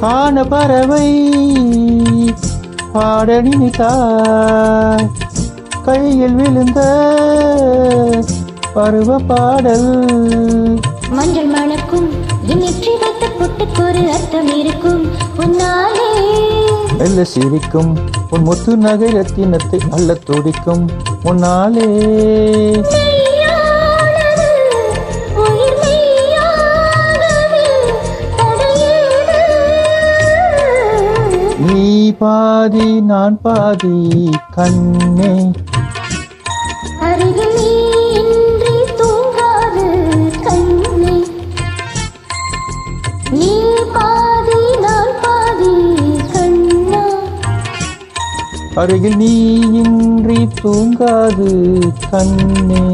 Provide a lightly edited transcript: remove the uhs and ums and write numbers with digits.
காண பறவை பாட நினைத்தார் கையில் விழுந்த பருவ பாடல். மஞ்சள் மணக்கும் நெற்றி வைத்த பொட்டுக்கு ஒரு அர்த்தம் இருக்கும். உன்னாலே மெல்ல சிரிக்கும் உன் முத்து நகை ரத்தினத்தை அல்ல துடிக்கும். உன்னாலே நீ பாதி நான் பாதி கண்ணே. அருகில் நீ இன்றி தூங்காது கண்ணே. நீ பாதி நான் பாதி கண்ணா. அருகில் நீ இன்றி தூங்காது கண்ணே.